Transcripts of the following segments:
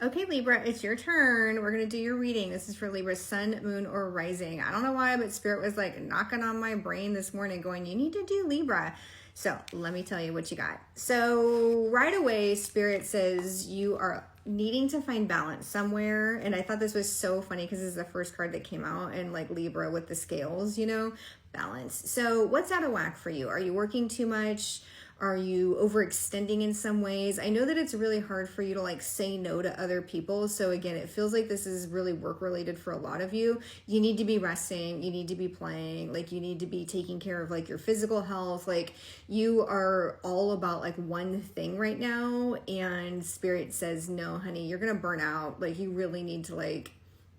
Okay, Libra, it's your turn. We're going to do your reading. This is for Libra, sun, moon, or rising. I don't know why, but Spirit was like knocking on my brain this morning going, you need to do Libra. So let me tell you what you got. So right away, Spirit says you are needing to find balance somewhere. And I thought this was so funny because this is the first card that came out, and like Libra with the scales, you know, balance. So what's out of whack for you? Are you working too much? Are you overextending in some ways? I know that it's really hard for you to like say no to other people. So again, it feels like this is really work related for a lot of you. You need to be resting. You need to be playing. Like you need to be taking care of like your physical health. Like you are all about like one thing right now. And Spirit says, no, honey, you're going to burn out. Like you really need to like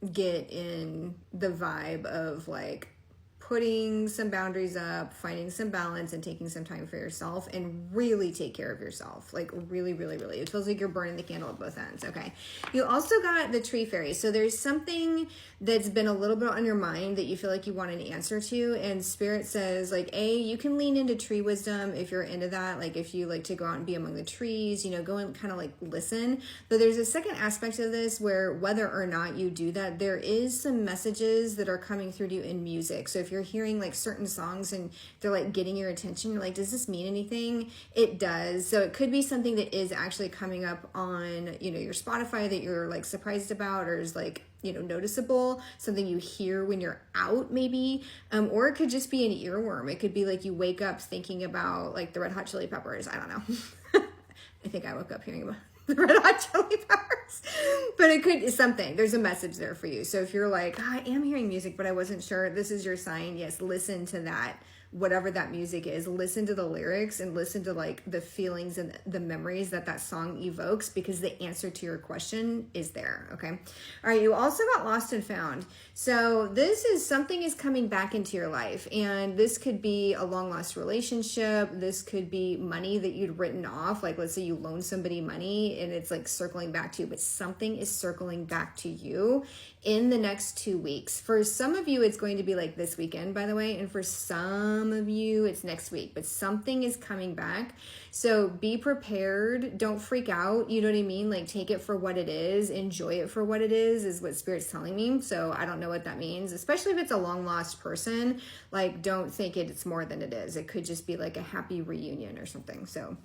get in the vibe of like putting some boundaries up, finding some balance, and taking some time for yourself, and really take care of yourself. Like really, really, really. It feels like you're burning the candle at both ends. Okay. You also got the tree fairy. So there's something that's been a little bit on your mind that you feel like you want an answer to. And Spirit says like, you can lean into tree wisdom if you're into that. Like if you like to go out and be among the trees, you know, go and kind of like listen. But there's a second aspect of this where whether or not you do that, there is some messages that are coming through to you in music. So if you're hearing like certain songs and they're like getting your attention, you're like, does this mean anything? It does. So it could be something that is actually coming up on, you know, your Spotify that you're like surprised about, or is like, you know, noticeable, something you hear when you're out maybe, or it could just be an earworm. It could be like you wake up thinking about like the Red Hot Chili Peppers. I don't know. I think I woke up hearing about the Red Hot Chili Peppers, but it could something. There's a message there for you. So if you're like, I am hearing music, but I wasn't sure, this is your sign. Yes, listen to that. Whatever that music is, listen to the lyrics and listen to like the feelings and the memories that that song evokes, because the answer to your question is there. Okay. All right. You also got lost and found. So this is something is coming back into your life, and this could be a long lost relationship. This could be money that you'd written off. Like let's say you loan somebody money and it's like circling back to you, but something is circling back to you in the next 2 weeks. For some of you, it's going to be like this weekend, by the way. And for some of you, it's next week, but something is coming back. So be prepared. Don't freak out. You know what I mean? Like take it for what it is. Enjoy it for what it is what Spirit's telling me. So I don't know what that means, especially if it's a long lost person. Like don't think it's more than it is. It could just be like a happy reunion or something. So,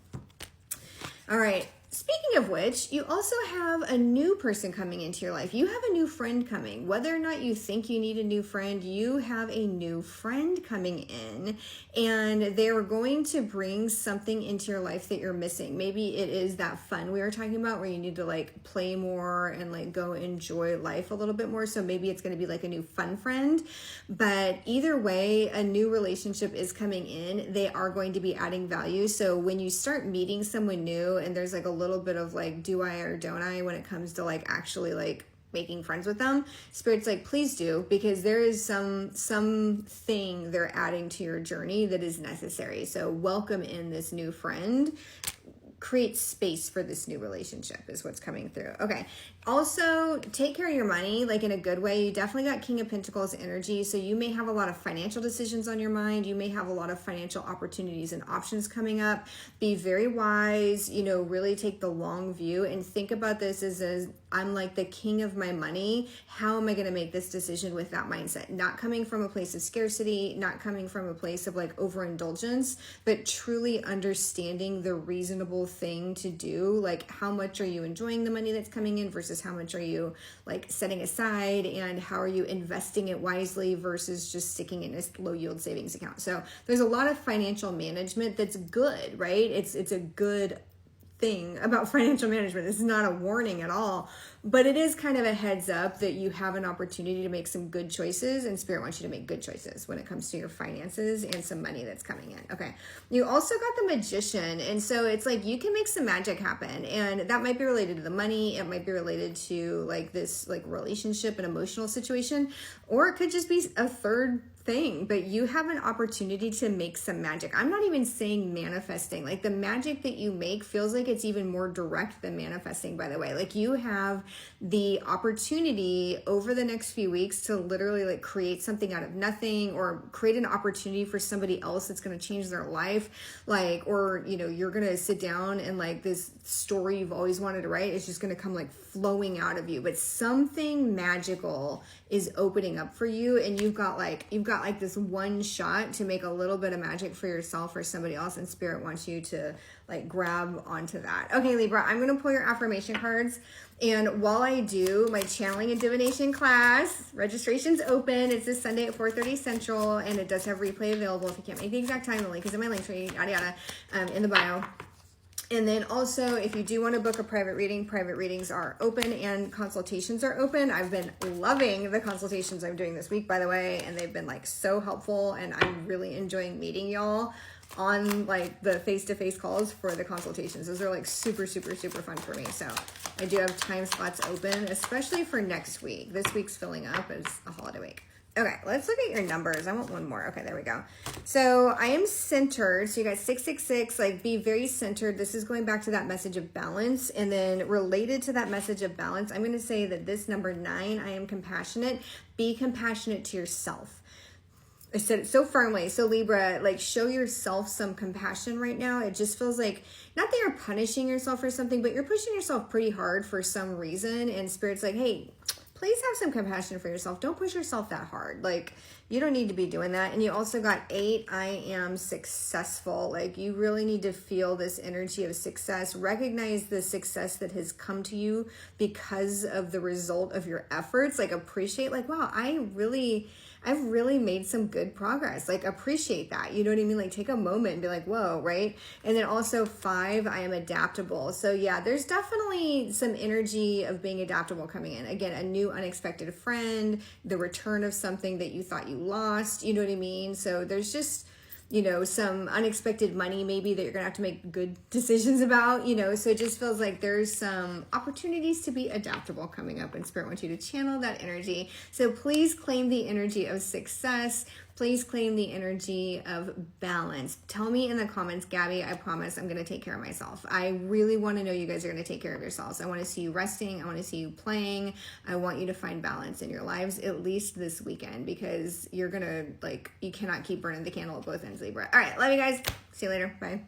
all right. Speaking of which, you also have a new person coming into your life. You have a new friend coming. Whether or not you think you need a new friend, you have a new friend coming in, and they're going to bring something into your life that you're missing. Maybe it is that fun we were talking about where you need to like play more and like go enjoy life a little bit more. So maybe it's going to be like a new fun friend, but either way, a new relationship is coming in. They are going to be adding value. So when you start meeting someone new and there's like a little bit of like, do I or don't I, when it comes to like actually like making friends with them, Spirit's like, please do, because there is something they're adding to your journey that is necessary. So welcome in this new friend. Create space for this new relationship is what's coming through. Okay. Also, take care of your money, like in a good way. You definitely got King of Pentacles energy. So you may have a lot of financial decisions on your mind. You may have a lot of financial opportunities and options coming up. Be very wise, you know, really take the long view and think about this as I'm like the king of my money. How am I going to make this decision with that mindset? Not coming from a place of scarcity, not coming from a place of like overindulgence, but truly understanding the reasonable thing to do. Like how much are you enjoying the money that's coming in versus how much are you like setting aside, and how are you investing it wisely versus just sticking in a low yield savings account. So there's a lot of financial management that's good, right? It's a good thing about financial management. This is not a warning at all, but it is kind of a heads up that you have an opportunity to make some good choices, and Spirit wants you to make good choices when it comes to your finances and some money that's coming in. Okay. You also got the Magician. And so it's like you can make some magic happen, and that might be related to the money. It might be related to like this like relationship and emotional situation, or it could just be a third thing, but you have an opportunity to make some magic. I'm not even saying manifesting. Like the magic that you make feels like it's even more direct than manifesting, by the way. Like you have the opportunity over the next few weeks to literally like create something out of nothing, or create an opportunity for somebody else that's going to change their life. Like, or, you know, you're going to sit down and like this story you've always wanted to write is just going to come like flowing out of you, but something magical is opening up for you, and you've got like this one shot to make a little bit of magic for yourself or somebody else, and Spirit wants you to like grab onto that. Okay, Libra, I'm going to pull your affirmation cards, and while I do, my channeling and divination class registration's open. It's this Sunday at 4:30 Central, and it does have replay available. If you can't make the exact time, the link is in my link tree, yada yada, in the bio. And then also, if you do want to book a private reading, private readings are open and consultations are open. I've been loving the consultations I'm doing this week, by the way, and they've been like so helpful, and I'm really enjoying meeting y'all on like the face-to-face calls for the consultations. Those are like super, super, super fun for me. So I do have time slots open, especially for next week. This week's filling up as a holiday week. Okay, let's look at your numbers. I want one more. Okay, there we go. So I am centered. So you got 666, like be very centered. This is going back to that message of balance. And then related to that message of balance, I'm going to say that this number 9, I am compassionate. Be compassionate to yourself. I said it so firmly. So Libra, like show yourself some compassion right now. It just feels like, not that you're punishing yourself for something, but you're pushing yourself pretty hard for some reason. And Spirit's like, hey, please have some compassion for yourself. Don't push yourself that hard. Like you don't need to be doing that. And you also got 8, I am successful. Like you really need to feel this energy of success. Recognize the success that has come to you because of the result of your efforts. Like appreciate, like, wow, I've really made some good progress. Like appreciate that. You know what I mean? Like take a moment and be like, whoa, right? And then also 5, I am adaptable. So yeah, there's definitely some energy of being adaptable coming in. Again, a new unexpected friend, the return of something that you thought you lost. You know what I mean? So there's just, you know, some unexpected money maybe that you're gonna have to make good decisions about, you know, so it just feels like there's some opportunities to be adaptable coming up, and Spirit wants you to channel that energy. So please claim the energy of success. Please claim the energy of balance. Tell me in the comments, Gabby, I promise I'm going to take care of myself. I really want to know you guys are going to take care of yourselves. I want to see you resting. I want to see you playing. I want you to find balance in your lives, at least this weekend, because you're going to, like, you cannot keep burning the candle at both ends, Libra. All right, love you guys. See you later. Bye.